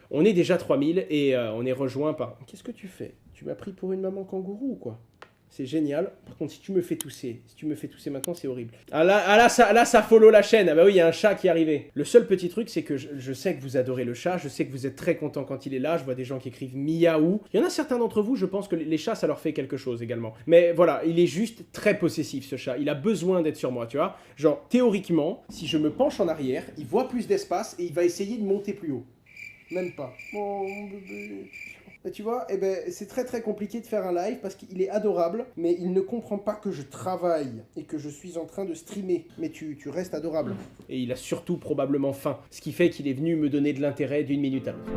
On est déjà 3000 et on est rejoint par... Qu'est-ce que tu fais? Tu m'as pris pour une maman kangourou ou quoi? C'est génial. Par contre, si tu me fais tousser maintenant, c'est horrible. Là, ça follow la chaîne. Ah bah oui, il y a un chat qui est arrivé. Le seul petit truc, c'est que je sais que vous adorez le chat. Je sais que vous êtes très content quand il est là. Je vois des gens qui écrivent miaou. Il y en a certains d'entre vous, je pense que les chats, ça leur fait quelque chose également. Mais voilà, il est juste très possessif, ce chat. Il a besoin d'être sur moi, tu vois. Genre, théoriquement, si je me penche en arrière, il voit plus d'espace et il va essayer de monter plus haut. Même pas. Oh, mon bébé. Et tu vois, eh ben, c'est très très compliqué de faire un live parce qu'il est adorable, mais il ne comprend pas que je travaille et que je suis en train de streamer. Mais tu restes adorable. Et il a surtout probablement faim, ce qui fait qu'il est venu me donner de l'intérêt d'une minute à l'autre.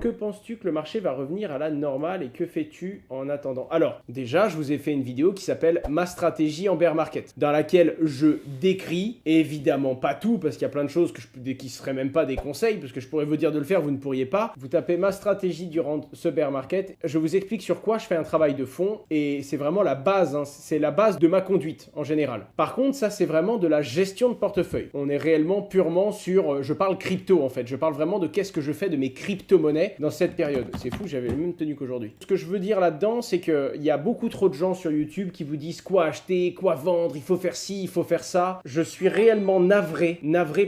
Que penses-tu que le marché va revenir à la normale et que fais-tu en attendant? Alors, déjà, je vous ai fait une vidéo qui s'appelle « Ma stratégie en bear market » dans laquelle je décris, évidemment pas tout, parce qu'il y a plein de choses qui ne seraient même pas des conseils, parce que je pourrais vous dire de le faire, vous ne pourriez pas. Vous tapez « Ma stratégie durant ce bear market », je vous explique sur quoi je fais un travail de fond et c'est vraiment la base, hein, c'est la base de ma conduite en général. Par contre, ça, c'est vraiment de la gestion de portefeuille. On est réellement purement sur, je parle crypto en fait, je parle vraiment de qu'est-ce que je fais de mes crypto-monnaies dans cette période. C'est fou, j'avais la même tenue qu'aujourd'hui. Ce que je veux dire là-dedans, c'est qu'il y a beaucoup trop de gens sur YouTube qui vous disent quoi acheter, quoi vendre, il faut faire ci, il faut faire ça. Je suis réellement navré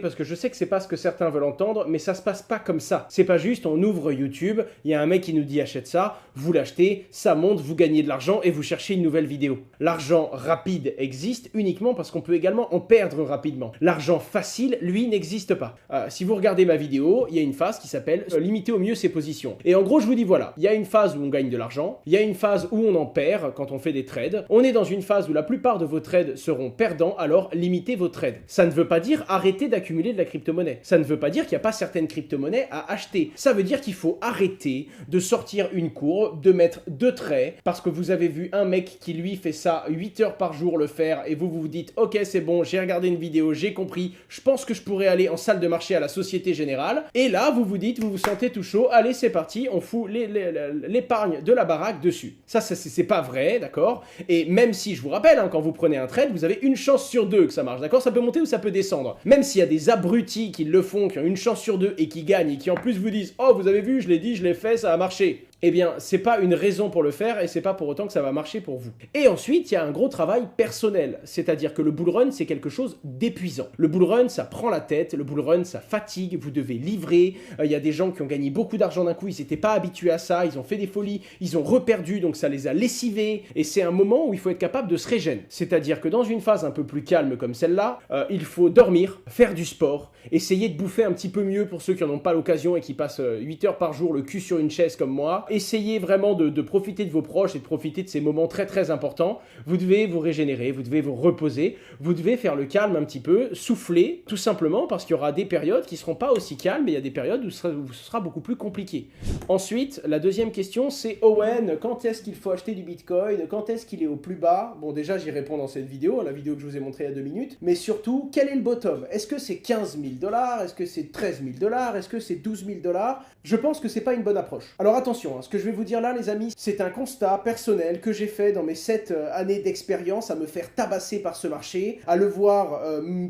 parce que je sais que c'est pas ce que certains veulent entendre, mais ça se passe pas comme ça. C'est pas juste, on ouvre YouTube, il y a un mec qui nous dit achète ça, vous l'achetez, ça monte, vous gagnez de l'argent et vous cherchez une nouvelle vidéo. L'argent rapide existe uniquement parce qu'on peut également en perdre rapidement. L'argent facile, lui, n'existe pas. Si vous regardez ma vidéo, il y a une phase qui s'appelle limiter au mieux ses positions. Et en gros, je vous dis voilà, il y a une phase où on gagne de l'argent, il y a une phase où on en perd quand on fait des trades, on est dans une phase où la plupart de vos trades seront perdants, alors limitez vos trades. Ça ne veut pas dire arrêter d'accumuler de la crypto-monnaie. Ça ne veut pas dire qu'il n'y a pas certaines crypto-monnaies à acheter. Ça veut dire qu'il faut arrêter de sortir une courbe, de mettre 2 traits, parce que vous avez vu un mec qui lui fait ça 8 heures par jour le faire, et vous vous dites ok c'est bon, j'ai regardé une vidéo, j'ai compris, je pense que je pourrais aller en salle de marché à la Société Générale, et là vous vous dites, vous vous sentez tout chaud, allez c'est parti, on fout l'épargne de la baraque dessus. Ça c'est pas vrai, d'accord? Et même si, je vous rappelle, hein, quand vous prenez un trade, vous avez une chance sur 2 que ça marche, d'accord? Ça peut monter ou ça peut descendre. Même s'il y a des abrutis qui le font, qui ont une chance sur 2 et qui gagnent, et qui en plus vous disent « Oh, vous avez vu, je l'ai dit, je l'ai fait, ça a marché ». Eh bien, c'est pas une raison pour le faire et c'est pas pour autant que ça va marcher pour vous. Et ensuite, il y a un gros travail personnel, c'est-à-dire que le bull run, c'est quelque chose d'épuisant. Le bull run, ça prend la tête, le bull run, ça fatigue, vous devez livrer. Il y a des gens qui ont gagné beaucoup d'argent d'un coup, ils n'étaient pas habitués à ça, ils ont fait des folies, ils ont reperdu, donc ça les a lessivés. Et c'est un moment où il faut être capable de se régénérer. C'est-à-dire que dans une phase un peu plus calme comme celle-là, il faut dormir, faire du sport, essayer de bouffer un petit peu mieux pour ceux qui n'en ont pas l'occasion et qui passent 8 heures par jour le cul sur une chaise comme moi. Essayez vraiment de profiter de vos proches et de profiter de ces moments très très importants. Vous devez vous régénérer, vous devez vous reposer, vous devez faire le calme un petit peu, souffler, tout simplement parce qu'il y aura des périodes qui ne seront pas aussi calmes et il y a des périodes où ce sera beaucoup plus compliqué. Ensuite, la deuxième question, c'est Owen, quand est-ce qu'il faut acheter du Bitcoin? Quand est-ce qu'il est au plus bas? Bon, déjà, j'y réponds dans cette vidéo, la vidéo que je vous ai montrée il y a 2 minutes. Mais surtout, quel est le bottom? Est-ce que c'est 15 000 $? Est-ce que c'est 13 000 $? Est-ce que c'est 12 000 $? Je pense que c'est pas une bonne approche. Alors attention, hein, ce que je vais vous dire là, les amis, c'est un constat personnel que j'ai fait dans mes 7 années d'expérience à me faire tabasser par ce marché, à le voir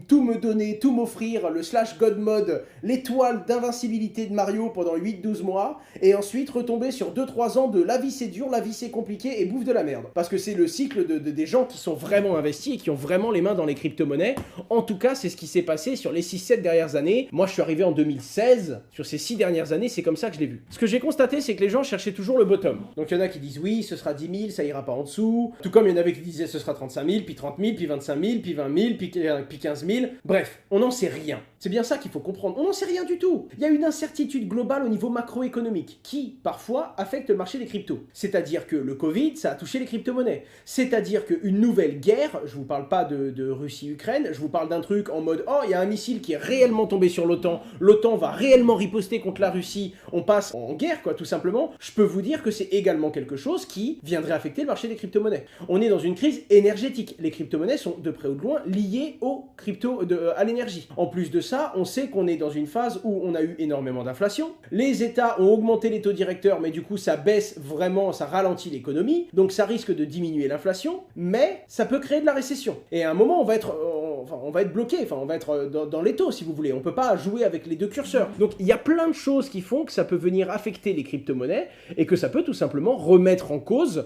tout me donner, tout m'offrir, le slash god mode, l'étoile d'invincibilité de Mario pendant 8-12 mois, et ensuite retomber sur 2-3 ans de la vie c'est dur, la vie c'est compliqué et bouffe de la merde. Parce que c'est le cycle des gens qui sont vraiment investis et qui ont vraiment les mains dans les crypto-monnaies. En tout cas, c'est ce qui s'est passé sur les 6-7 dernières années. Moi, je suis arrivé en 2016. Sur ces 6 dernières années, c'est comme ça que je l'ai vu. Ce que j'ai constaté, c'est que les gens cherchaient toujours le bottom. Donc il y en a qui disent oui, ce sera 10 000, ça ira pas en dessous. Tout comme il y en avait qui disaient ce sera 35 000, puis 30 000, puis 25 000, puis 20 000, puis 15 000. Bref, on n'en sait rien. C'est bien ça qu'il faut comprendre. On n'en sait rien du tout. Il y a une incertitude globale au niveau macroéconomique qui, parfois, affecte le marché des cryptos. C'est-à-dire que le Covid, ça a touché les crypto-monnaies. C'est-à-dire qu'une nouvelle guerre, je vous parle pas de Russie-Ukraine, je vous parle d'un truc en mode « Oh, il y a un missile qui est réellement tombé sur l'OTAN, l'OTAN va réellement riposter contre la Russie, on passe en guerre, quoi, tout simplement. » Je peux vous dire que c'est également quelque chose qui viendrait affecter le marché des crypto-monnaies. On est dans une crise énergétique. Les crypto-monnaies sont, de près ou de loin, liées aux à l'énergie. En plus de ça, ça, on sait qu'on est dans une phase où on a eu énormément d'inflation. Les États ont augmenté les taux directeurs, mais du coup, ça baisse vraiment, ça ralentit l'économie. Donc, ça risque de diminuer l'inflation, mais ça peut créer de la récession. Et à un moment, on va être bloqué, on va être dans l'étau, si vous voulez. On peut pas jouer avec les deux curseurs. Donc, il y a plein de choses qui font que ça peut venir affecter les crypto-monnaies et que ça peut tout simplement remettre en cause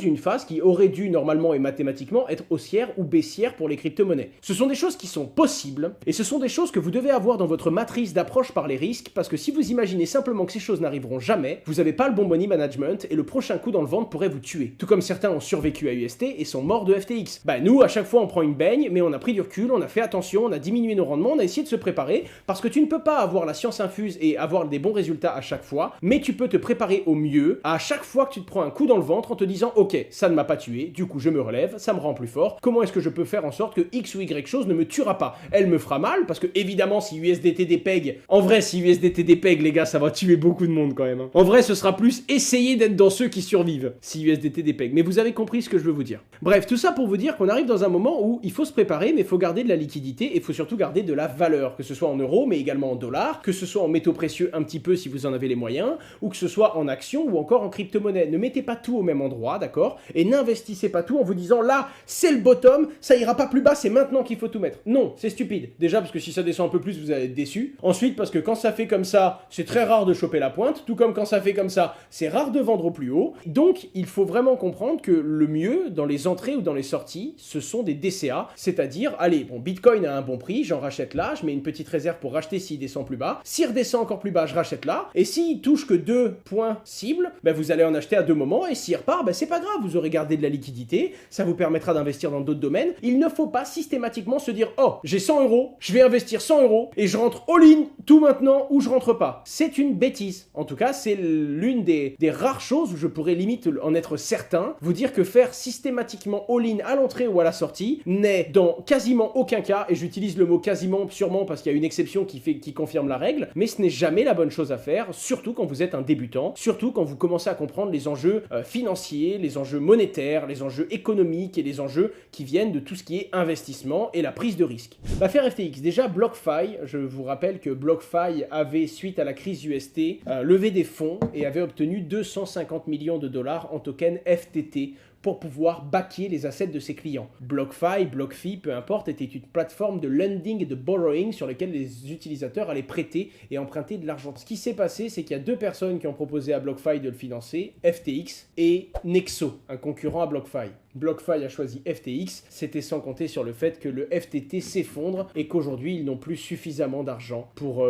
une phase qui aurait dû normalement et mathématiquement être haussière ou baissière pour les crypto-monnaies. Ce sont des choses qui sont possibles et ce sont des choses que vous devez avoir dans votre matrice d'approche par les risques, parce que si vous imaginez simplement que ces choses n'arriveront jamais, vous n'avez pas le bon money management et le prochain coup dans le ventre pourrait vous tuer. Tout comme certains ont survécu à UST et sont morts de FTX. Bah nous, à chaque fois on prend une baigne, mais on a pris du recul, on a fait attention, on a diminué nos rendements, on a essayé de se préparer, parce que tu ne peux pas avoir la science infuse et avoir des bons résultats à chaque fois, mais tu peux te préparer au mieux à chaque fois que tu te prends un coup dans le ventre en te disant ok, ça ne m'a pas tué, du coup je me relève, ça me rend plus fort, comment est-ce que je peux faire en sorte que X ou Y chose ne me tuera pas? Elle me fera mal, parce que évidemment si USDT dépègue, en vrai si USDT dépègue les gars, ça va tuer beaucoup de monde quand même. Hein. En vrai ce sera plus essayer d'être dans ceux qui survivent si USDT dépègue, mais vous avez compris ce que je veux vous dire. Bref, tout ça pour vous dire qu'on arrive dans un moment où il faut se préparer, mais il faut garder de la liquidité et il faut surtout garder de la valeur, que ce soit en euros mais également en dollars, que ce soit en métaux précieux un petit peu si vous en avez les moyens, ou que ce soit en actions ou encore en crypto-monnaie. Ne mettez pas tout au même endroit, d'accord? Et n'investissez pas tout en vous disant là, c'est le bottom, ça ira pas plus bas, c'est maintenant qu'il faut tout mettre. Non, c'est stupide. Déjà parce que si ça descend un peu plus, vous allez être déçu. Ensuite parce que quand ça fait comme ça, c'est très rare de choper la pointe, tout comme quand ça fait comme ça, c'est rare de vendre au plus haut. Donc, il faut vraiment comprendre que le mieux dans les entrées ou dans les sorties, ce sont des DCA, c'est-à-dire, allez, bon, Bitcoin a un bon prix, j'en rachète là, je mets une petite réserve pour racheter s'il descend plus bas. S'il redescend encore plus bas, je rachète là. Et s'il touche que 2 points cibles, ben vous allez en acheter à 2 moments. Et s'il repart, ben c'est pas grave, vous aurez gardé de la liquidité, ça vous permettra d'investir dans d'autres domaines. Il ne faut pas systématiquement se dire oh, j'ai 100 euros, je vais investir 100 euros et je rentre all-in tout maintenant ou je rentre pas. C'est une bêtise. En tout cas, c'est l'une des rares choses où je pourrais limite en être certain, vous dire que faire systématiquement all-in à l'entrée ou à la sortie n'est dans quasiment aucun cas, et j'utilise le mot quasiment sûrement parce qu'il y a une exception qui confirme la règle, mais ce n'est jamais la bonne chose à faire, surtout quand vous êtes un débutant, surtout quand vous commencez à comprendre les enjeux financiers, les enjeux monétaires, les enjeux économiques et les enjeux qui viennent de tout ce qui est investissement et la prise de risque. L'affaire FTX, déjà BlockFi, je vous rappelle que BlockFi avait, suite à la crise UST, levé des fonds et avait obtenu 250 millions de dollars en token FTT pour pouvoir backer les assets de ses clients. BlockFi, BlockFi, peu importe, était une plateforme de lending et de borrowing sur laquelle les utilisateurs allaient prêter et emprunter de l'argent. Ce qui s'est passé, c'est qu'il y a deux personnes qui ont proposé à BlockFi de le financer, FTX et Nexo, un concurrent à BlockFi. BlockFi a choisi FTX, c'était sans compter sur le fait que le FTT s'effondre et qu'aujourd'hui ils n'ont plus suffisamment d'argent pour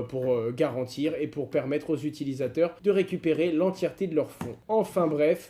garantir et pour permettre aux utilisateurs de récupérer l'entièreté de leurs fonds. Enfin bref,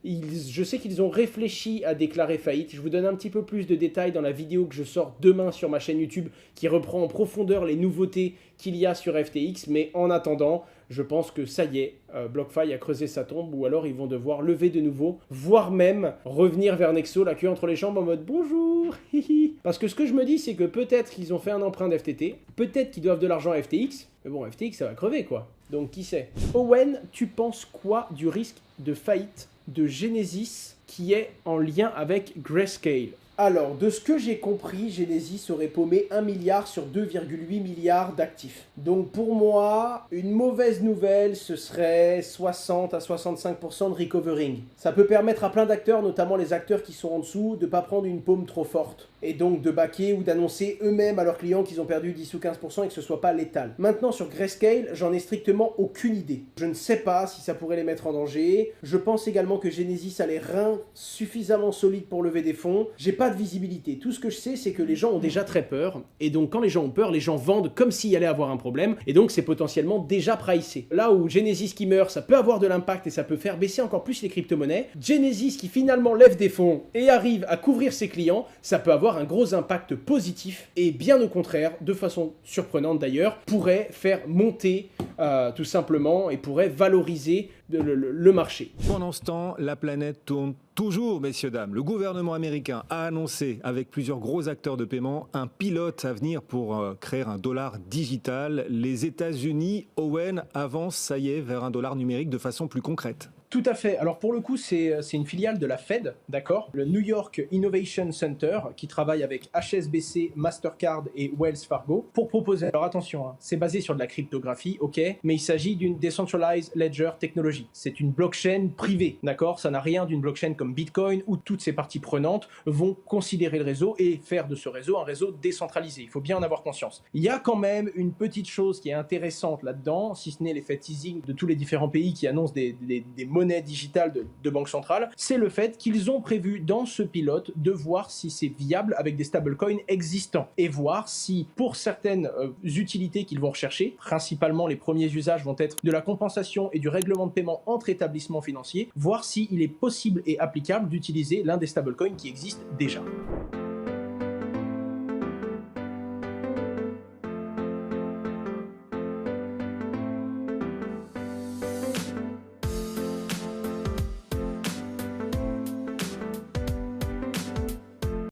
je sais qu'ils ont réfléchi à déclarer faillite. Je vous donne un petit peu plus de détails dans la vidéo que je sors demain sur ma chaîne YouTube qui reprend en profondeur les nouveautés qu'il y a sur FTX, mais en attendant, je pense que ça y est, BlockFi a creusé sa tombe, ou alors ils vont devoir lever de nouveau, voire même revenir vers Nexo, la queue entre les jambes en mode bonjour, hihi. Parce que ce que je me dis, c'est que peut-être qu'ils ont fait un emprunt d'FTT, peut-être qu'ils doivent de l'argent à FTX, mais bon, FTX ça va crever quoi, donc qui sait. Owen, tu penses quoi du risque de faillite de Genesis qui est en lien avec Grayscale? Alors, de ce que j'ai compris, Genesis aurait paumé 1 milliard sur 2,8 milliards d'actifs. Donc pour moi, une mauvaise nouvelle, ce serait 60 à 65% de recovering. Ça peut permettre à plein d'acteurs, notamment les acteurs qui sont en dessous, de ne pas prendre une paume trop forte. Et donc de baquer ou d'annoncer eux-mêmes à leurs clients qu'ils ont perdu 10 ou 15% et que ce soit pas létal. Maintenant, sur Grayscale, j'en ai strictement aucune idée. Je ne sais pas si ça pourrait les mettre en danger. Je pense également que Genesis a les reins suffisamment solides pour lever des fonds. J'ai pas de visibilité. Tout ce que je sais, c'est que les gens ont déjà très peur. Et donc, quand les gens ont peur, les gens vendent comme s'il y allait avoir un problème. Et donc, c'est potentiellement déjà pricé. Là où Genesis qui meurt, ça peut avoir de l'impact et ça peut faire baisser encore plus les crypto-monnaies. Genesis qui finalement lève des fonds et arrive à couvrir ses clients, ça peut avoir un gros impact positif. Et bien au contraire, de façon surprenante d'ailleurs, pourrait faire monter tout simplement et pourrait valoriser le marché. Pendant ce temps, la planète tourne toujours, messieurs, dames. Le gouvernement américain a annoncé, avec plusieurs gros acteurs de paiement, un pilote à venir pour créer un dollar digital. Les États-Unis, Owen, avancent, ça y est, vers un dollar numérique de façon plus concrète. Tout à fait. Alors pour le coup, c'est une filiale de la Fed, d'accord? Le New York Innovation Center, qui travaille avec HSBC, Mastercard et Wells Fargo pour proposer. Alors attention, hein, c'est basé sur de la cryptographie, ok, mais il s'agit d'une Decentralized Ledger Technology. C'est une blockchain privée, d'accord? Ça n'a rien d'une blockchain comme Bitcoin où toutes ces parties prenantes vont considérer le réseau et faire de ce réseau un réseau décentralisé. Il faut bien en avoir conscience. Il y a quand même une petite chose qui est intéressante là-dedans, si ce n'est l'effet teasing de tous les différents pays qui annoncent des monnaie digitale de banque centrale, c'est le fait qu'ils ont prévu dans ce pilote de voir si c'est viable avec des stablecoins existants et voir si pour certaines utilités qu'ils vont rechercher, principalement les premiers usages vont être de la compensation et du règlement de paiement entre établissements financiers, voir s'il est possible et applicable d'utiliser l'un des stablecoins qui existent déjà.